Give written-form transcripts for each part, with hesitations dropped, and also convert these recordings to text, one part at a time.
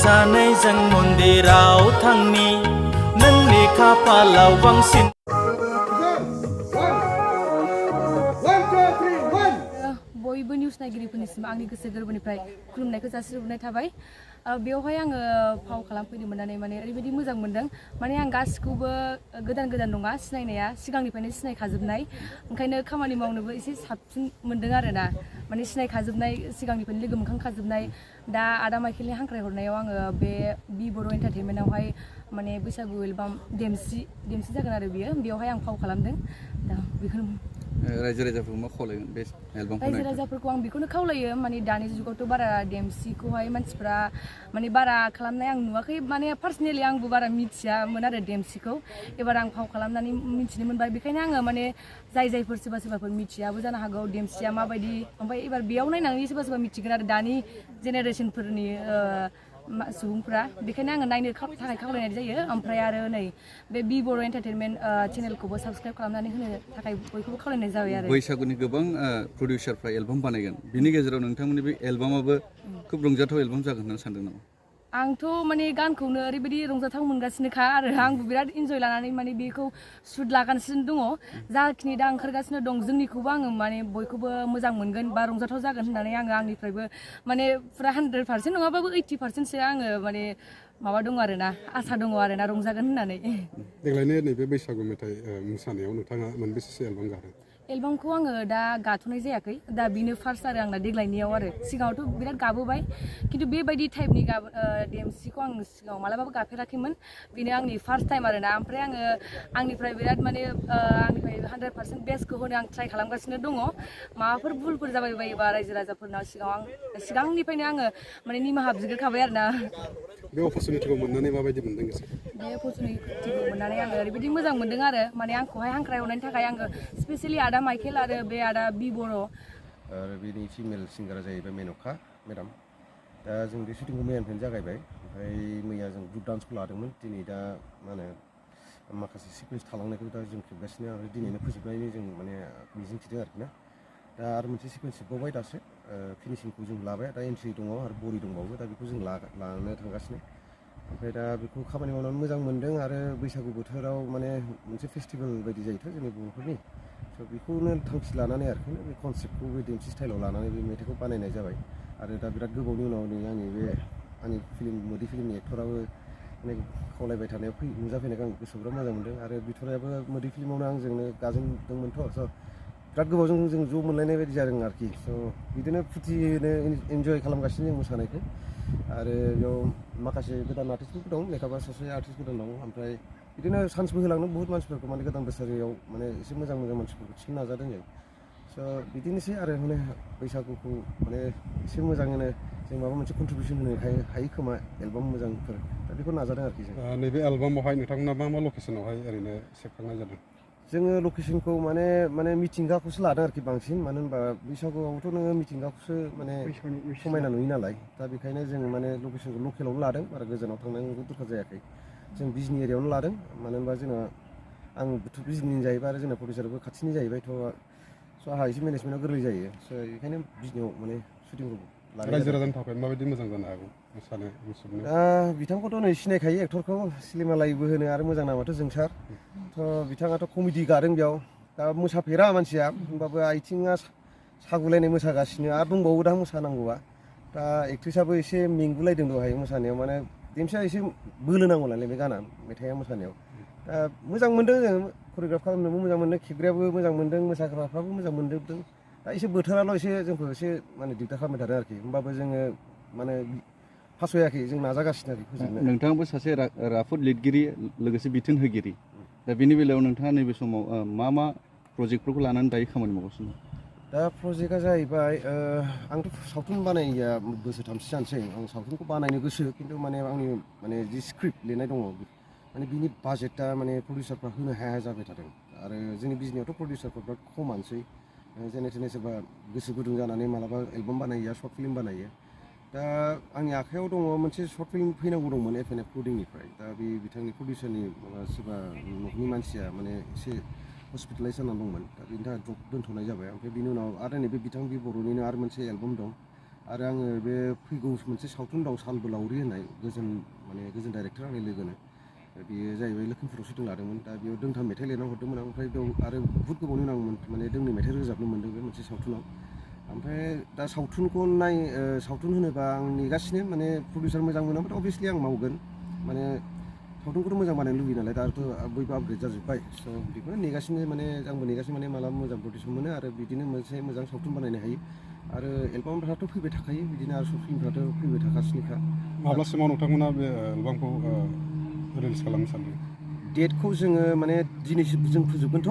सानैजों मन्दिराव थांनि नोंनि खाफालाव बांसिन बयबो निउस नायगिरिफोरनिसिम आंनि गोसो गोरबोनिफ्राय खुलुमनायखौ जासिहरनाय थाबाय बेवहाय आङो फाव खालामफैनो मोननानै माने ओरैबायदि मोजां मोनदों माने आं गासिखौबो गोदान नङा सिनायनाया सिगांनिफ्रायनो सिनायखाजोबनाय ओंखायनो खामानि मावनोबो एसे साबसिन मोनदों आरोना माने सिनायखाजोबनाय सिगांनिफ्रायनो लोगो मोनखांखाजोबनाय दा आदा माइकेलनि हांख्राय हरनायाव आङो बे बर' एन्टारटेनमेन्टआवहाय माने बैसागु एलबाम देमसि जागोन आरो बेवहाय आं फाव खालामदों दा बेखौनो रायजो राजाफोरखौ मा खावलायगोन बे एलबामखौ रायजो राजाफोरखौ आं बेखौनो खावलायो माने दानि जुगावथ' बारा देमसिखौहाय मानसिफ्रा माने बारा खालामनाय आं नुवाखै माने पार्सनेलि आंबो बारा मिथियामोन आरो देमसिखौ एबार आं फाव खालामनानै मिथिनो मोनबाय बेखायनो आङो माने जायफोर सोरबाफोर मिथियाबो जानो हागौ देमसिया माबायदि ओमफ्राय एबार बेयाव नायनानै सोरबा मिथिगोन आरो दानि जेनेरेसनफोरनि सुबुंफ्रा बेखायनो आङो नायनो थाखाय खावलायनाय जायो ओमफ्राय आरो नै बे बर' एन्टारटेनमेन्ट चेनेलखौबो साबस्क्राइब खालामनानै होनो थाखाय बयखौबो खावलायनाय जाबाय आरो बैसागुनि गोबां प्रडिउसारफ्रा एलबाम बानायगोन बिनि गेजेराव नोंथांमोननि बे एलबामाबो खोब रंजाथाव एलबाम जागोन होनना सानदों नामा आंथ' माने गानखौनो ओरैबायदि रंजाथाव मोनगासिनोखा आरो आंबो बिराद इन्जय लानानै माने बेखौ शुट लागासिनो दङ जाखिनि दा ओंखारगासिनो दं जोंनिखौबो आङो माने बयखौबो मोजां मोनगोन बा रंजाथाव जागोन होननानै आङो आंनिफ्रायबो माने फुरा 100% नङाबाबो 80%सो आङो माने माबा दङ आरोना आसा दङ आरोना रंजागोन होननानै देग्लायनि नैबे बैसागु मेथाइ मोसानायाव नोंथाङा मोनबेसेसो एलबाम गादों एलबामखौ आङो दा गाथ'नाय जायाखै दा बेनो फार्स्ट आरो आंना देग्लायनियाव आरो सिगाङावथ' बिराद गाबोबाय खिन्थु बेबायदि टाइपनि देमसिखौ आं सिगाङाव मालाबाबो गाफेराखैमोन बेनो आंनि फार्स्ट टाइम आरोना ओमफ्राय आङो आंनिफ्राय बिराद माने आंनिफ्राय 100% बेस्टखौ होनो आं ट्राइ खालामगासिनो दङ माबाफोर भुलफोर जाबाय बायोबा रायजो राजाफोरनाव सिगांनिफ्रायनो आङो माने निमाहा बिग्रोखाबाय आरोना बे अपरचुनिटिखौ मोननानै माबायदि मोनदों गोसो बे अपरचुनिटिखौ मोननानै आङो ओरैबायदि मोजां मोनदों आरो माने आंखौहाय हांख्राय हरनायनि थाखाय आङो स्पेसियेलि आदा माइकेल आरो बे आदा बर' आरो बेनि फिमेल सिंगारा जाहैबाय मेन'का मेडाम दा जों बे शुटिंखौ मैयानिफ्रायनो जागायबाय ओमफ्राय मैया जों ग्रुप डान्सखौ लादोंमोन दिनै दा मा होनो माखासे सिकुवेन्स थालांनायखौ दा जों खेबगासिनो आरो दिनैनो फोजोबनायनि जों माने मिजिंथिदों आरोखि ना दा आरो मोनसे सिकुवेन्स जोबबावबाय दासो फिनिशिंखौ जों लाबाय दा एन्ट्रि दङ आरो बरि दंबावो दा बेखौ जों लानो थांगासिनो ओमफ्राय दा बेखौ खामानि मावनानै मोजां मोनदों आरो बैसागु बोथोराव माने मोनसे फेस्टिभेल बायदि जायोथ' जोंनि बर'फोरनि स' बेखौनो थांखि लानानै आरोखि बे कनसेप्टखौ बे देमसि स्टाइलाव लानानै बे मेथाइखौ बानायनाय जाबाय आरो दा बिराद गोबावनि उनाव नै आंनि मोदै फिल्मनि एक्टराबो माने खावलायबाय थानायाव नुजाफैनायखौ आं गोसोआव बिराद मोजां मोनदों आरो बिथरायाबो मोदै फिल्मावनो आंजोंनो गाजोनदोंमोनथ' स' बिराद गोबावजों जों ज' मोनलायनाय बायदि जादों आरोखि स' बिदिनो फुर्थिनो इन्जय खालामगासिनो जों मोसानायखौ आरो बेयाव माखासे गोदान आर्टिस्टफोरबो दं लेखाबा सासे आर्टिस्ट गोदान दं ओमफ्राय बिदिनो चान्सबो होलांदों बहुत मानसिफोरखौ माने गोदान बोसोराव माने एसे मोजां मानसिफोरखौ थिसननो नाजादों जों स' बिदिनोसै आरो माने बैसागुखौ माने एसे मोजाङैनो जों माबा मोनसे कन्ट्रिबिउसन होनो हायो खोमा एलबाम मोजांफोर दा बेखौ नाजादों आरोखि जों नैबे एलबामावहाय नोंथांमोना मा लकेसनावहाय ओरैनो सेबखांनाय जादों जोङो लकेसनखौ माने मिथिंगाखौसो लादों आरोखि बांसिन मानो होनबा बैसागुआवथ' नोङो मिथिंगाखौसो माने समायना नुयो नालाय दा बेखायनो जों माने लकेसनखौ लकेलावनो लादों बारा गोजानाव थांनांगौ दरखार जायाखै जों बिजनि एरियायावनो लादों मानो होनबा जोंना आंबोथ' बिजनिनि जाहैबाय आरो जोंना प्रडिउसारबो खाथिनि जाहैबाय स' आंहा एसे मेनेजमेन्टआव गोरलै जायो स' बेखायनो बिजनियाव माने शुटिंखौ रायजो राजानि थाखाय माबायदि मोजां जानो हागौ मोसानो मुसुरनो दा बिथांखौथ' नै सिनायखायो एक्टरखौ सिनेमालाइबो होनो आरो मोजां नामाथ' जोंसार थ' बिथाङाथ' कमेडि गादों बेयाव दा मोसाफेरा मानसिया होमबाबो आथिङा सागुलायनाय मोसागासिनो आरो दंबावो दा मोसानांगौआ दा एक्ट्रिसाबो एसे मेंगुलायदों दहाय मोसानायाव माने देमसिया एसे बोलो नांगौ नालाय बे गाना मेथाइआ मोसानायाव दा मोजां मोनदों जों करिय'ग्राफ खालामनोबो मोजां मोनदों खेबग्रायाबो मोजां मोनदों मोसाग्राफ्राबो मोजां मोनजोबदों दा एसे बोथोराल' एसे जोंखौ एसे माने दिगदार खालामबाय थादों आरोखि होमबाबो जोङो माने फासययाखै जों नाजागासिनो आरोखि फोजोबनो नोंथाङाबो सासे राफोद लिरगिरि लोगोसे बिथोन होगिरि दा बेनि बेलायाव नोंथाङा नैबे समाव मा प्रजेक्टफोरखौ लानानै दायो खामानि मावगासिनो दा प्रजेक्टआ जाहैबाय आंथ' सावथुन बानायैया बोसोरथामसो जानोसै आं सावथुनखौ बानायनो गोसो खिन्थु माने आंनि माने जि स्क्रिप्ट लिरनाय दङ माने बिनि बाजेटआ माने प्रडिउसारफ्रा होनो हाया जाबाय थादों आरो जोंनि बिजनेयावथ' प्रडिउसारफ्रा बिराद खमानोसै जेने थेने सोरबा गोसो गुदुं जानानै मालाबा एलबाम बानायो सर्ट फिल्म बानायो दा आंनि आखायाव दङ मोनसे सर्ट फिल्म फैनांगौ दंमोन एफएनएफ प्रडिंनिफ्राय दा बे बिथांनि प्रडिउसारनि माबा सोरबा न'खरनि मानसिया माने एसे हस्पिटालाइज जानानै दंमोन दा बेनि थाखाय ड्रप दोनथ'नाय जाबाय ओमफ्राय बिनि उनाव आरो नैबे बिथां बि बर'निनो आरो मोनसे एलबाम दं आरो आङो बे फैगौ मोनसे सावथुन दं सालबोलावरि होननाय गोजोन डाइरेक्टर आंनि लोगोनो बेयो जाहैबाय लोखोमपुराव शुटिं लादोंमोन दा बेयाव दोंथाम मेथाइ लिरना हरदोंमोन आं ओमफ्राय बेयाव आरो बुहुत गोबावनि उनाव आं माने दोंनै मेथाइ रोजाबनो मोन्दों बे मोनसे सावथुनाव ओमफ्राय दा सावथुनखौ सावथुन होनोबा आं नेगासिनो माने प्रडिउसार मोजां मोनाबाथ' अभियासलि आं मावगोन माने सावथुनखौथ' मोजां बानायनो लुबैयो नालाय दाथ' बयबो आपग्रेड जाजोब्बाय स' बेखौनो नेगासिनो माने आंबो नेगासिनो माने माला मोजां प्रडिउसार मोनो आरो बिदिनो मोनसे मोजां सावथुन बानायनो हायो आरो एलबामफ्राथ' फैबाय थाखायो बिदिनो आरो सर्ट फिल्मफ्राथ' फैबाय थागासिनोखा माब्लासिमाव नोंथांमोना बे एलबामखौ रिलिज खालामनो सानदों डेटखौ जोङो माने दिनैसो जों फोजोबगोनथ'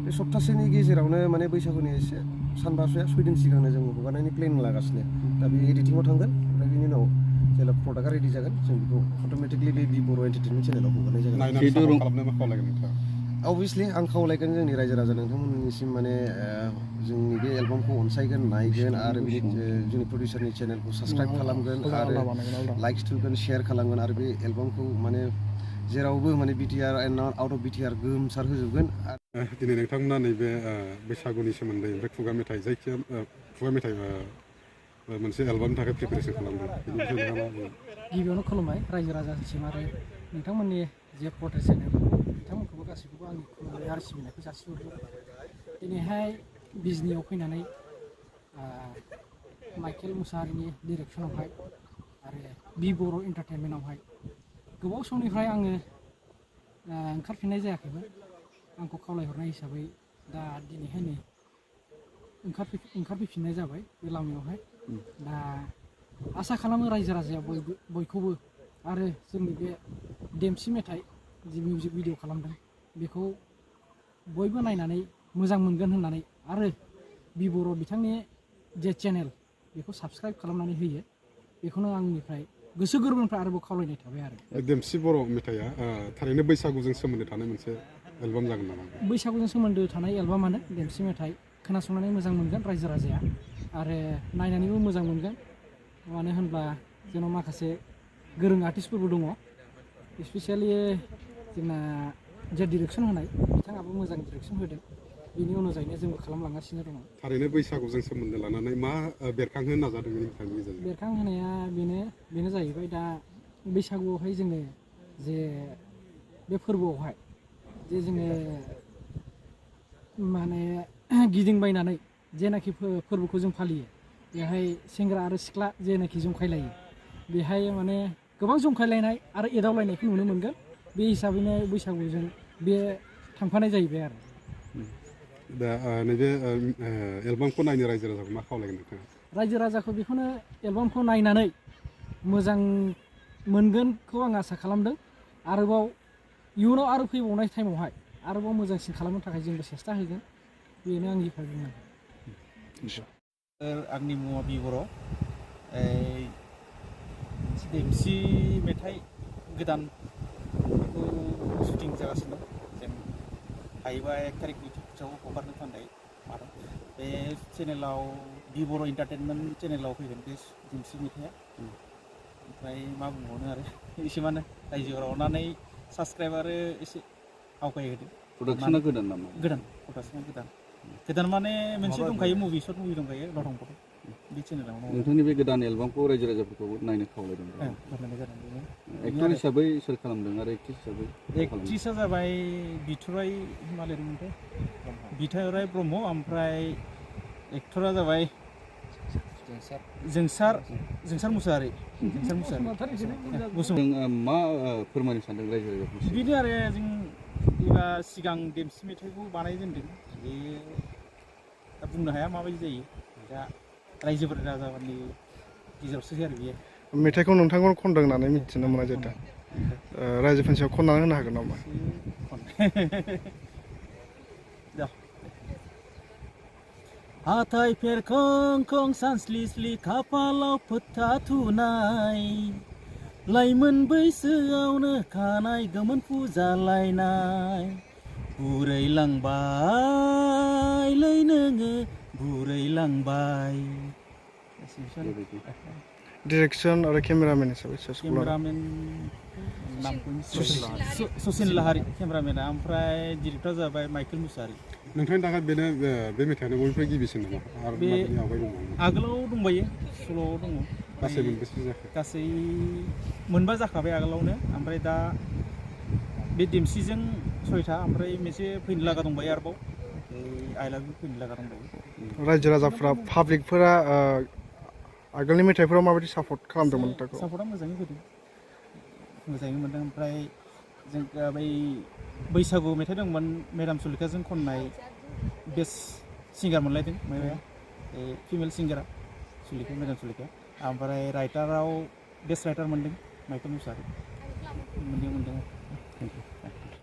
बे सप्तासेनि गेजेरावनो माने बैसागुनि एसे सानबासोया 6 दिन सिगांनो जों हगारनायनि प्लेनिं लागासिनो दा बे एडिटिङाव थांगोन ओमफ्राय बेनि उनाव जेब्ला प्रडाक्टआ रेडि जागोन जों बेखौ अट'मेटिकलि बे बर' एन्टारटेनमेन्ट चेनेलाव हगारनाय जागोन नायनानै सापर्ट खालामनो मा खावलायगोन नोंथाङा अभियासलि आं खावलायगोन जोंनि रायजो राजा नोंथांमोननिसिम माने जोंनि बे एलबामखौ अनसायगोन नायगोन आरो बिनि जोंनि प्रडिउसारनि चेनेलखौ साबस्क्राइब खालामगोन आरो लाइक्स थुगोन शेयार खालामगोन आरो बे एलबामखौ माने जेरावबो माने BTR and out of BTR गोमसार होजोबगोन दिनै नोंथांमोना नैबे बैसागुनि सोमोन्दै ओमफ्राय खुगा मेथाइ जायखिया खुगा मेथाइ मोनसे एलबामनि थाखाय प्रिपेरेसन खालामदों गिबियावनो खुलुमबाय रायजो राजासिम आरो नोंथांमोननि जे प्रटेस्ट चेनेल बिथांमोनखौबो गासैखौबो आंनि खुलुमनाय आरो सिबिनायखौ जासिहरदों दिनैहाय बिजनियाव फैनानै माइकेल मुसाहारिनि डिरेक्सनावहाय आरो बि बर' एन्टारटेनमेन्टआवहाय गोबाव समनिफ्राय आङो ओंखारफिननाय जायाखैमोन आंखौ खावलायहरनाय हिसाबै दा दिनैहाय नै ओंखारफैफिननाय जाबाय बे लामायावहाय दा आसा खालामो रायजो राजाया बयखौबो आरो जोंनि बे देमसि मेथाइ जि मिउजिक भिडिअ खालामदों बेखौ बयबो नायनानै मोजां मोनगोन होननानै आरो बि बर' बिथांनि जे चेनेल बेखौ साबस्क्राइब खालामनानै होयो बेखौनो आंनिफ्राय गोसो गोरबोनिफ्राय आरोबाव खावलायनाय थाबाय आरो देमसि बर' मेथाइआ थारैनो बैसागुजों सोमोन्दो थानाय मोनसे एलबाम जागोन नामा बैसागुजों सोमोन्दो थानाय एलबामानो देमसि मेथाइ खोनासंनानै मोजां मोनगोन रायजो राजाया आरो नायनानैबो मोजां मोनगोन मानो होनब्ला जोंनाव माखासे गोरों आर्टिस्टफोरबो दङ स्पेसियेलि जोंना जे डिरेक्सन होनाय बिथाङाबो मोजां डिरेक्सन होदों बेनि अनुजायैनो जोंबो खालामलांगासिनो दङ थारैनो बैसागुजों सोमोन्दो लानानै मा बेरखांहोनो नाजादों नोंथांनि गेजेरजों बेरखांहोनाया बेनो जाहैबाय दा बैसागुआवहाय जोङो जे बे फोरबोआवहाय जे जोङो माने गिदिंबायनानै जेनाखि फोरबोखौ जों फालियो बेहाय सेंग्रा आरो सिख्ला जेनाखि जंखायलायो बेहाय माने गोबां जंखायलायनाय आरो एदावलायनायखौ नुनो मोनगोन बे हिसाबैनो बैसागुजों बे थांफानाय जाहैबाय आरो दा नैबे एलबामखौ नायनो रायजो राजाखौ मा खावलायगोन नोंथाङा रायजो राजाखौ बेखौनो एलबामखौ नायनानै मोजां मोनगोनखौ आं आसा खालामदों आरोबाव इयुनाव आरो फैबावनाय टाइमावहाय आरोबाव मोजांसिन खालामनो थाखाय जोंबो सेस्था होगोन बेनो आंनिफ्राय बुंनाय आंनि मुङा बि बर' देमसि मेथाइ गोदान बेखौ शुटिं जागासिनो जों हायोबा 1 तारिखनि खाथियाव हगारनो थाखाय आरो बे चेनेलाव बि बर' एन्टारटेनमेन्ट चेनेलाव फैगोन बे देमसि मेथाइआ ओमफ्राय मा बुंबावनो आरो एसेमानो रायजोआव अननानै साबस्क्राइब आरो एसे आवगायहोदो प्रडाक्सना गोदान नामा गोदान प्रडाक्सना गोदान माने मोनसे दंखायो मुभि सर्ट मुभि दंखायो लथं फथं बे चेनेलाव नोंथांनि बे गोदान एलबामखौ रायजो राजाफोरखौ नायनो खावलायदों एक्टर हिसाबै सोर खालामदों आरो एक्ट्रिसा जाबाय बिथराय मा लिरदोंमोनथाय बिथराय ब्रह्म ओमफ्राय एक्टरा जाबाय जोंसार मुसाहारि मा फोरमायनो सानदों रायजो राजाफोरनो बिनो आरो जों एबा सिगां देमसि मेथाइखौ बानायजेनदों बे दा बुंनो हाया माबायदि जायो दा रायजोफोर राजाफोरनि गेजेरावसो आरो बियो मेथाइखौ नोंथांखौनो खनदों होननानै मिथिनो मोननाय जादों रायजोफोरनि सायाव खननानै होनो हागोन नामा हाथाय फेरखं सानस्लिस्लि खाफालाव फोथा थुनाय लाइमोन बैसोआवनो खानाय गोमोन फुजालायनाय बुरैलांबायलै नोङो बुरैलांबाय डिरेक्सन आरो केमेरामेन हिसाबै सोर सोरखौ लादों? केमेरामेन नामखौ सचिन लाहारि केमेरामेना, ओमफ्राय डिरेक्टरा जाबाय माइकेल मुसाहारि। नोंथांनि थाखाय बेनो बे मेथाइआनो बयनिफ्राय गिबिसिन नामा आरो बे माबायदि आवगाय दंबावो? आगोलाव दंबायो, सल' दङ। गासै मोनबेसे जाखो? गासै मोनबा जाखाबाय आगोलावनो, ओमफ्राय दा बे देमसिजों 6था, ओमफ्राय मोनसे फैनो लागा दंबायो आरोबाव, आइ लाभ इउ फैनो लागा दंबायो। रायजो राजाफ्रा पाब्लिकफोरा आगोलनि मेथाइफोराव माबायदि सापर्ट खालामदोंमोन नोंथांखौ? सापर्टआ मोजाङै होदों, मोजाङै मोनदों। ओमफ्राय जों बै बैसागु मेथाइ दंमोन मेडाम सुलेखाजों खननाय, बेस्ट सिंगार मोनलायदों माबाया फिमेल सिंगारा सुलेखा, मेडाम सुलेखा। ओमफ्राय राइटाराव बेस्ट राइटार मोनदों माइकेल मुसाहारि, मोनदों।